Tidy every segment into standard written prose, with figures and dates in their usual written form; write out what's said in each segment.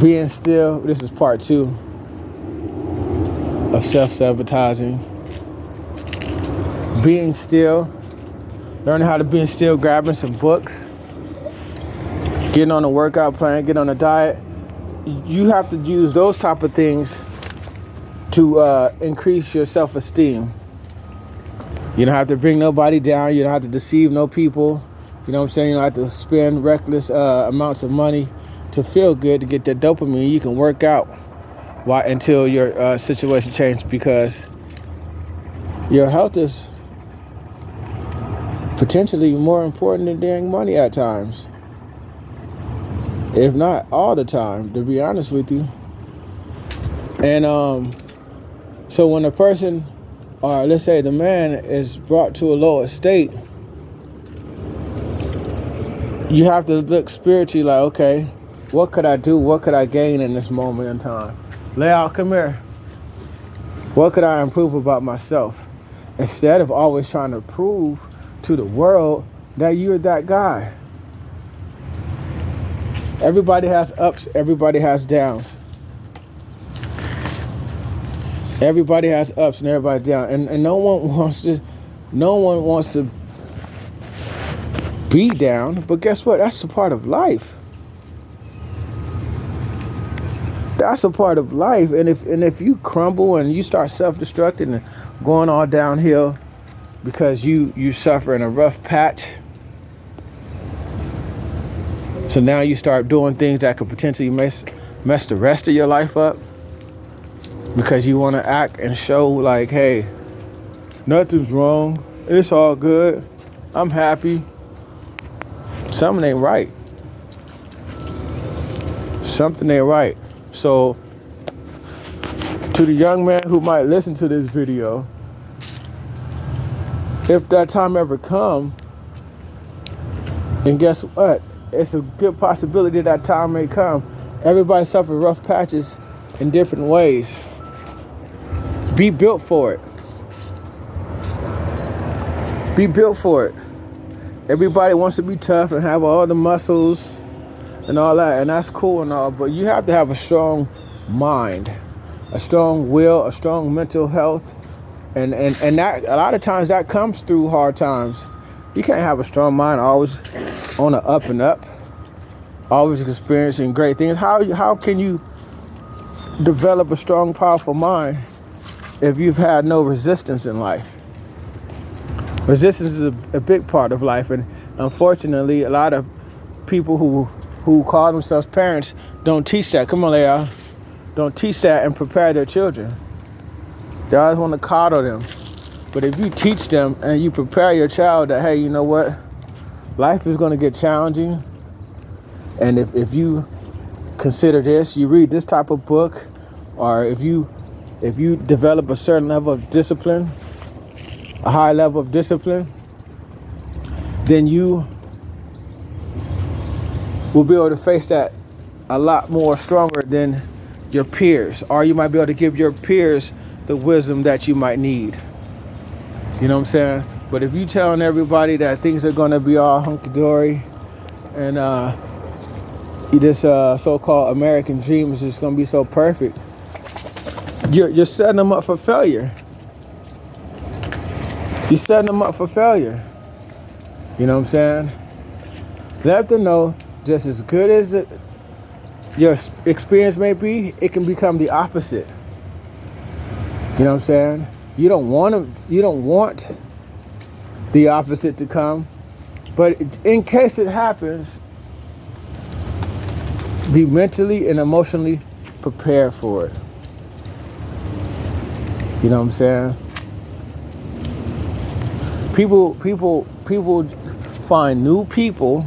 Being still, this is part 2 of self-sabotaging. Being still, learning how to be still, grabbing some books, getting on a workout plan, getting on a diet. You have to use those type of things to increase your self-esteem. You don't have to bring nobody down. You don't have to deceive no people. You know what I'm saying? You don't have to spend reckless amounts of money to feel good, to get that dopamine. You can work out until your situation changes, because your health is potentially more important than dang money at times. If not all the time, to be honest with you. And so when a person, or let's say the man, is brought to a lower state, you have to look spiritually like, okay, what could I do? What could I gain in this moment in time? Layout, come here. What could I improve about myself? Instead of always trying to prove to the world that you're that guy. Everybody has ups, everybody has downs. Everybody has ups and everybody down. And no one wants to be down, but guess what? That's a part of life. That's a part of life. And if you crumble and you start self-destructing and going all downhill because you suffer in a rough patch, so now you start doing things that could potentially mess the rest of your life up, because you want to act and show like, hey, nothing's wrong, it's all good, I'm happy. Something ain't right. Something ain't right. So, to the young man who might listen to this video, if that time ever come, and guess what? It's a good possibility that time may come. Everybody suffers rough patches in different ways. Be built for it. Be built for it. Everybody wants to be tough and have all the muscles and all that, and that's cool and all, but you have to have a strong mind, a strong will, a strong mental health, and that a lot of times that comes through hard times. You can't have a strong mind always on the up and up, always experiencing great things. How can you develop a strong, powerful mind if you've had no resistance in life? Resistance is a big part of life, and unfortunately, a lot of people who call themselves parents don't teach that. Come on, Leah. Don't teach that and prepare their children. They always want to coddle them. But if you teach them and you prepare your child that, hey, you know what? Life is going to get challenging. And if you consider this, you read this type of book, or if you develop a certain level of discipline, a high level of discipline, then you will be able to face that a lot more stronger than your peers, or you might be able to give your peers the wisdom that you might need. You know what I'm saying? But if you telling everybody that things are going to be all hunky-dory, and this so-called American dream is just going to be so perfect, you're setting them up for failure. You're setting them up for failure. You know what I'm saying? Let them know, just as good as your experience may be, it can become the opposite. You know what I'm saying? You don't want the opposite to come, but in case it happens, be mentally and emotionally prepared for it. You know what I'm saying? People find new people,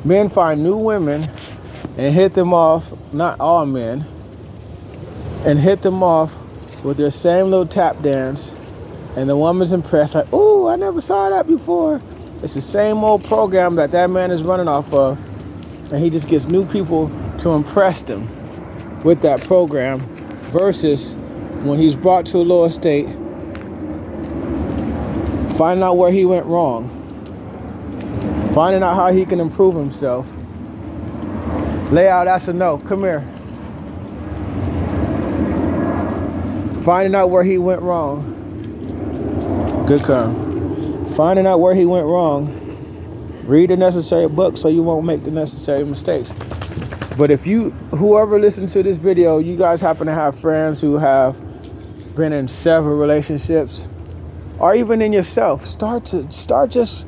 men find new women and hit them off, not all men, and hit them off with their same little tap dance, and the woman's impressed, like, ooh, I never saw that before. It's the same old program that man is running off of, and he just gets new people to impress them with that program, versus when he's brought to a lower state, finding out where he went wrong, finding out how he can improve himself. Layout, that's a no. Come here. Finding out where he went wrong. Good come. Finding out where he went wrong. Read the necessary book so you won't make the necessary mistakes. But if whoever listens to this video, you guys happen to have friends who have been in several relationships, or even in yourself, start just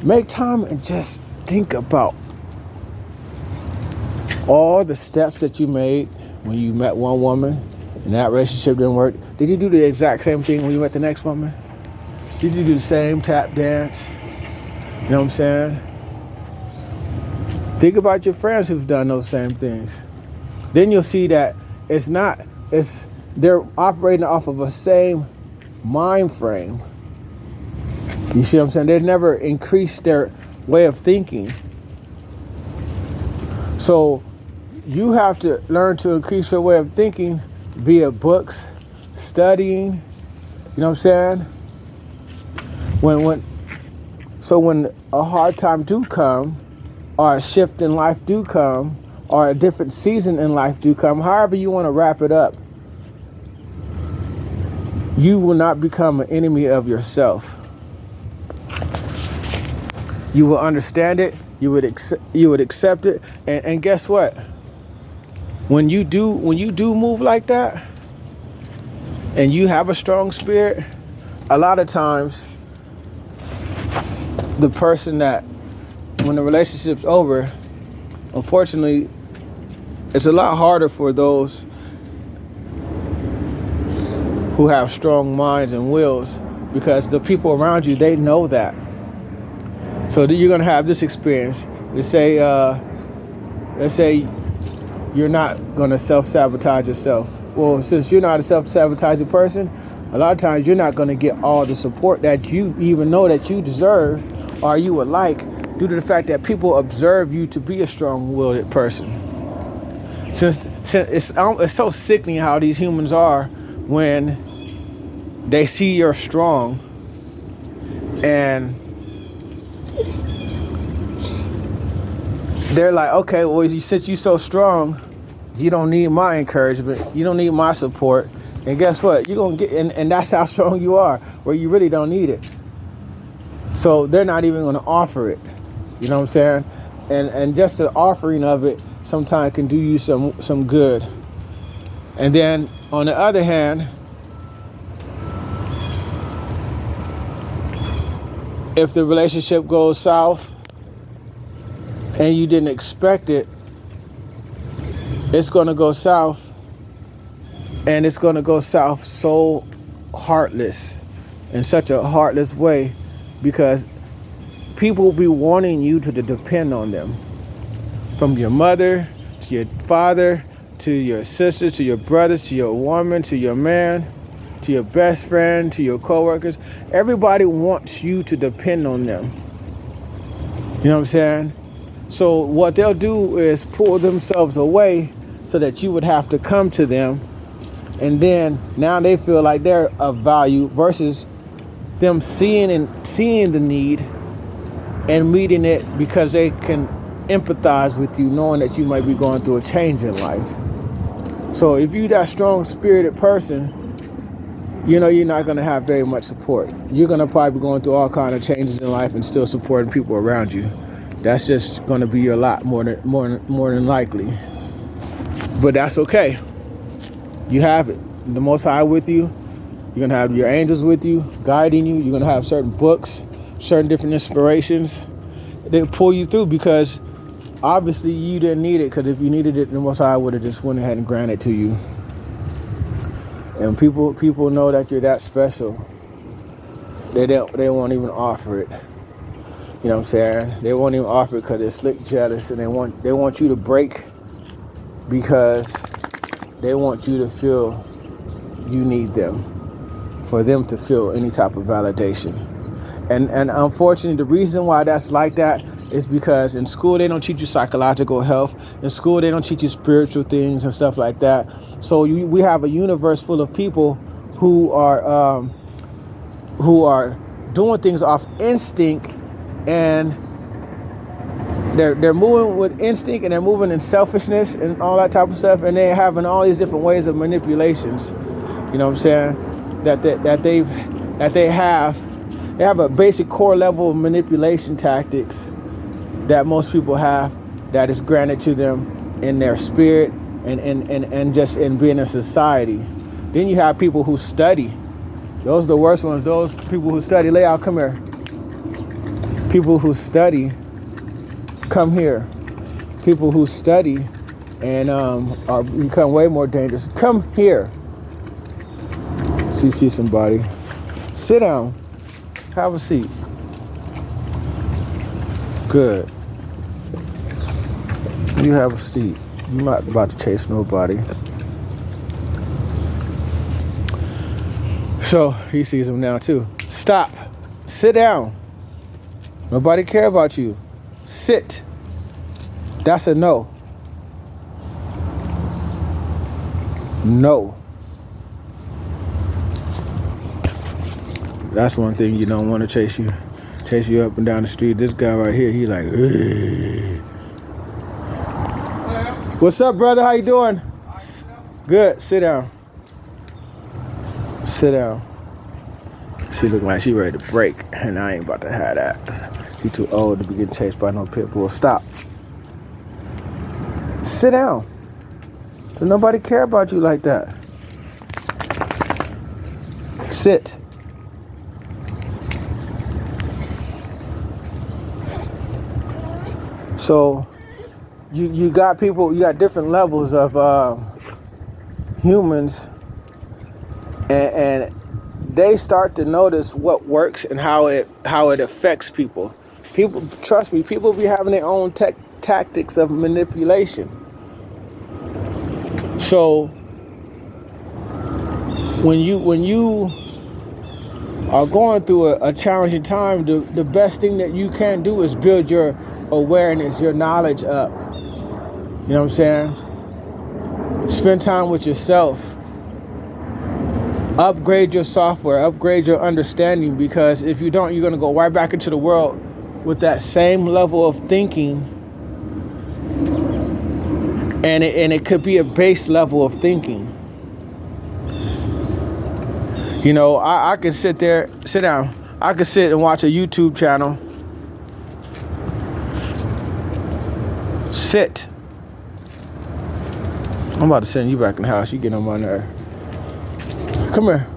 make time and just think about all the steps that you made when you met one woman and that relationship didn't work. Did you do the exact same thing when you met the next woman? Did you do the same tap dance? You know what I'm saying? Think about your friends who've done those same things. Then you'll see that they're operating off of a same mind frame. You see what I'm saying? They've never increased their way of thinking. So you have to learn to increase your way of thinking via books, studying. You know what I'm saying? When a hard time do come, or a shift in life do come, or a different season in life do come, however you want to wrap it up, you will not become an enemy of yourself. You will understand it. You would accept it. And guess what? When you do move like that, and you have a strong spirit, a lot of times the person that, when the relationship's over, unfortunately, it's a lot harder for those who have strong minds and wills, because the people around you, they know that. So you're gonna have this experience. Let's say you're not gonna self-sabotage yourself. Well, since you're not a self-sabotaging person, a lot of times you're not gonna get all the support that you even know that you deserve or you would like, due to the fact that people observe you to be a strong-willed person. Since it's so sickening how these humans are when they see you're strong, and they're like, okay, well, since you're so strong, you don't need my encouragement, you don't need my support, and guess what? You're gonna get, and that's how strong you are, where you really don't need it. So they're not even gonna offer it. You know what I'm saying? And just the offering of it sometimes can do you some good. And then on the other hand, if the relationship goes south and you didn't expect it, it's gonna go south, and it's gonna go south so heartless, in such a heartless way, because people will be wanting you to depend on them. From your mother, to your father, to your sister, to your brothers, to your woman, to your man, to your best friend, to your coworkers. Everybody wants you to depend on them. You know what I'm saying? So what they'll do is pull themselves away so that you would have to come to them. And then now they feel like they're of value, versus them seeing the need and meeting it, because they can empathize with you, knowing that you might be going through a change in life. So if you're that strong spirited person, you know you're not going to have very much support. You're going to probably be going through all kinds of changes in life and still supporting people around you. That's just going to be a lot more than likely. But that's okay. You have it. The Most High with you. You're going to have your angels with you, guiding you. You're going to have certain books, certain different inspirations. They'll pull you through, because obviously you didn't need it, because if you needed it, the Most High would have just went ahead and granted it to you. And people know that you're that special. They won't even offer it. You know what I'm saying? They won't even offer it because they're slick jealous, and they want you to break, because they want you to feel you need them, for them to feel any type of validation. And unfortunately, the reason why that's like that is because in school they don't teach you psychological health. In school they don't teach you spiritual things and stuff like that. So we have a universe full of people who are doing things off instinct, and they're moving with instinct, and they're moving in selfishness and all that type of stuff, and they're having all these different ways of manipulations. You know what I'm saying? That they have a basic core level of manipulation tactics that most people have, that is granted to them in their spirit and just in being in society. Then you have people who study. Those are the worst ones. Those people who study. Lay out, come here. People who study, come here. People who study and are become way more dangerous. Come here. So you see somebody. Sit down. Have a seat. Good. You have a seat. You're not about to chase nobody. So he sees him now too. Stop. Sit down. Nobody care about you. Sit. That's a no. No. That's one thing you don't want to chase you up and down the street. This guy right here, he like, ugh. What's up, brother? How you doing? Good. Sit down. Sit down. She look like she ready to break, and I ain't about to have that. He too old to be getting chased by no pit bull. Stop. Sit down. Does nobody care about you like that? Sit. So you got people, you got different levels of humans, and they start to notice what works and how it affects people. People, trust me, people be having their own tactics of manipulation. So when you are going through a challenging time, the best thing that you can do is build your awareness, your knowledge up. You know what I'm saying? Spend time with yourself. Upgrade your software, upgrade your understanding, because if you don't, you're going to go right back into the world with that same level of thinking, and it could be a base level of thinking. You know, I could sit down. I could sit and watch a YouTube channel. Sit. I'm about to send you back in the house. You getting on my nerve. Come here.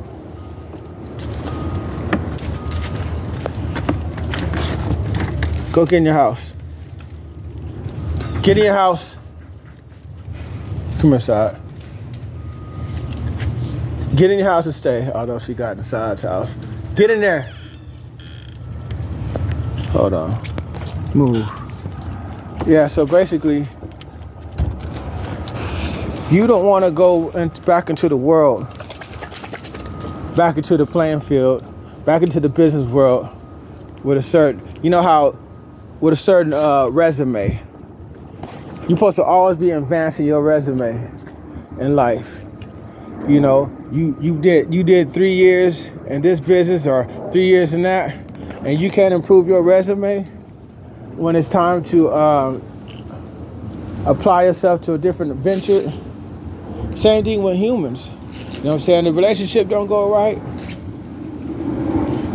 Go get in your house. Get in your house. Come inside. Get in your house and stay, although she got inside the house. Get in there. Hold on. Move. Yeah, so basically, you don't want to go back into the world, back into the playing field, back into the business world with a certain, with a certain resume. You're supposed to always be advancing your resume in life. You know, you did 3 years in this business or 3 years in that, and you can't improve your resume when it's time to apply yourself to a different venture. Same thing with humans. You know what I'm saying? The relationship don't go right,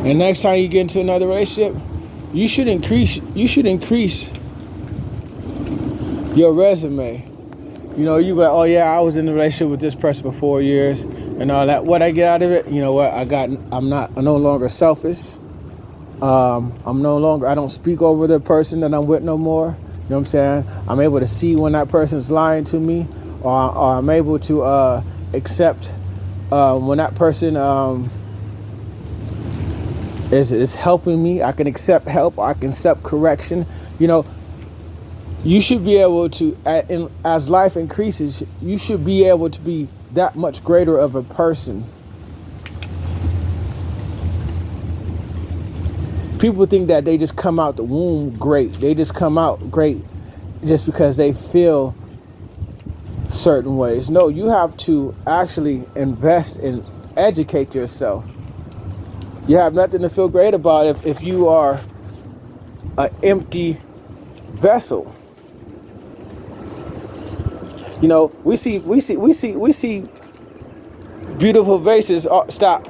and next time you get into another relationship, you should increase your resume. You know, you go, oh yeah, I was in a relationship with this person for 4 years and all that. What I get out of it, you know what? I'm no longer selfish. I don't speak over the person that I'm with no more. You know what I'm saying? I'm able to see when that person's lying to me, or I'm able to accept when that person is helping me. I can accept help. I can accept correction. You know, you should be able to, as life increases, you should be able to be that much greater of a person. People think that they just come out the womb great. They just come out great just because they feel certain ways. No, you have to actually invest and educate yourself. You have nothing to feel great about if you are an empty vessel. You know, we see Beautiful vases, stop.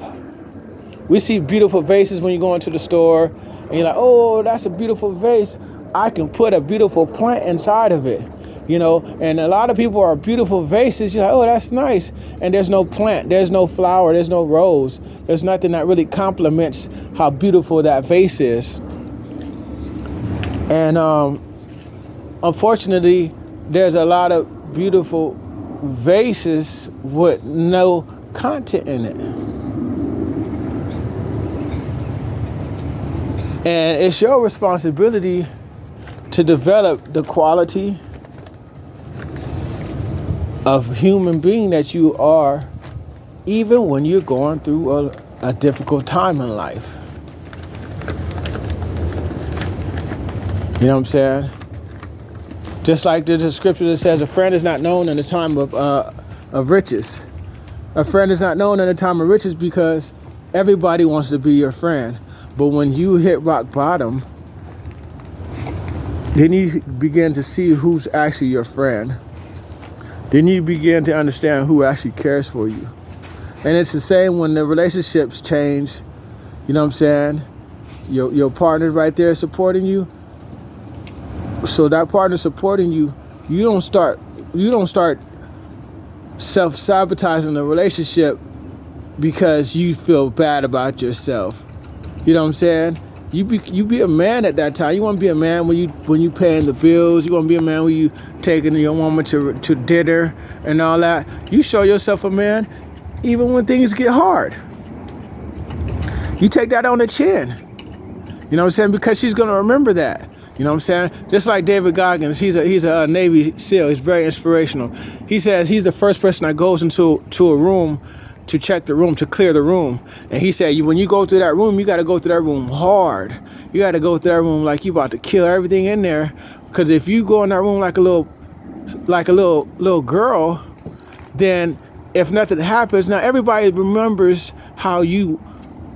We see beautiful vases when you go into the store and you're like, oh, that's a beautiful vase. I can put a beautiful plant inside of it, you know. And a lot of people are beautiful vases. You're like, oh, that's nice. And there's no plant, there's no flower, there's no rose. There's nothing that really complements how beautiful that vase is. And unfortunately, there's a lot of beautiful vases with no content in it. And it's your responsibility to develop the quality of human being that you are, even when you're going through a difficult time in life. You know what I'm saying? Just like the scripture that says, a friend is not known in the time of riches. A friend is not known in the time of riches because everybody wants to be your friend. But when you hit rock bottom, then you begin to see who's actually your friend. Then you begin to understand who actually cares for you. And it's the same when the relationships change. You know what I'm saying? Your partner's right there supporting you. So that partner supporting you, you don't start self-sabotaging the relationship because you feel bad about yourself. You know what I'm saying? You be a man at that time. You want to be a man when you paying the bills. You want to be a man when you taking your woman to dinner and all that. You show yourself a man even when things get hard. You take that on the chin. You know what I'm saying? Because she's gonna remember that. You know what I'm saying? Just like David Goggins, he's a Navy SEAL. He's very inspirational. He says he's the first person that goes into a room to check the room, to clear the room. And he said, when you go through that room, you got to go through that room hard. You got to go through that room like you about to kill everything in there. Because if you go in that room like a little girl, then if nothing happens, now everybody remembers how you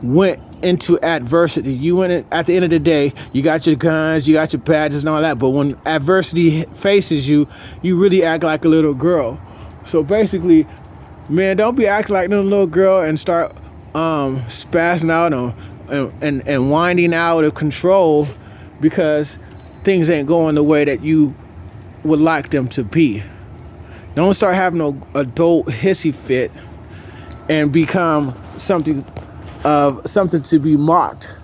went into adversity. You went in, at the end of the day, you got your guns, you got your badges and all that. But when adversity faces you, you really act like a little girl. So basically, man, don't be acting like no little girl and start spazzing out and winding out of control because things ain't going the way that you would like them to be. Don't start having no adult hissy fit and become something to be mocked,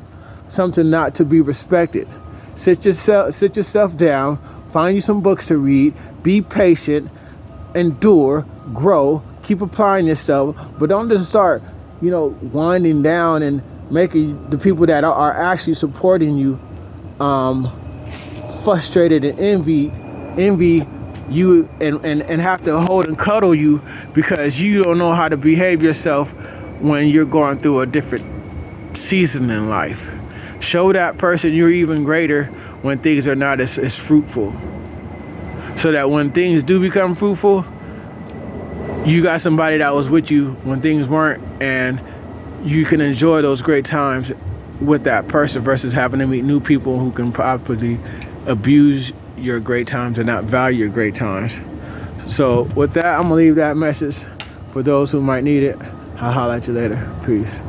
something not to be respected. Sit yourself down, find you some books to read, be patient, endure, grow, keep applying yourself, but don't just start, winding down and making the people that are actually supporting you frustrated and envy you and have to hold and cuddle you because you don't know how to behave yourself when you're going through a different season in life. Show that person you're even greater when things are not as fruitful. So that when things do become fruitful, you got somebody that was with you when things weren't, and you can enjoy those great times with that person versus having to meet new people who can probably abuse your great times and not value your great times. So with that, I'm gonna leave that message for those who might need it. I'll holler at you later. Peace.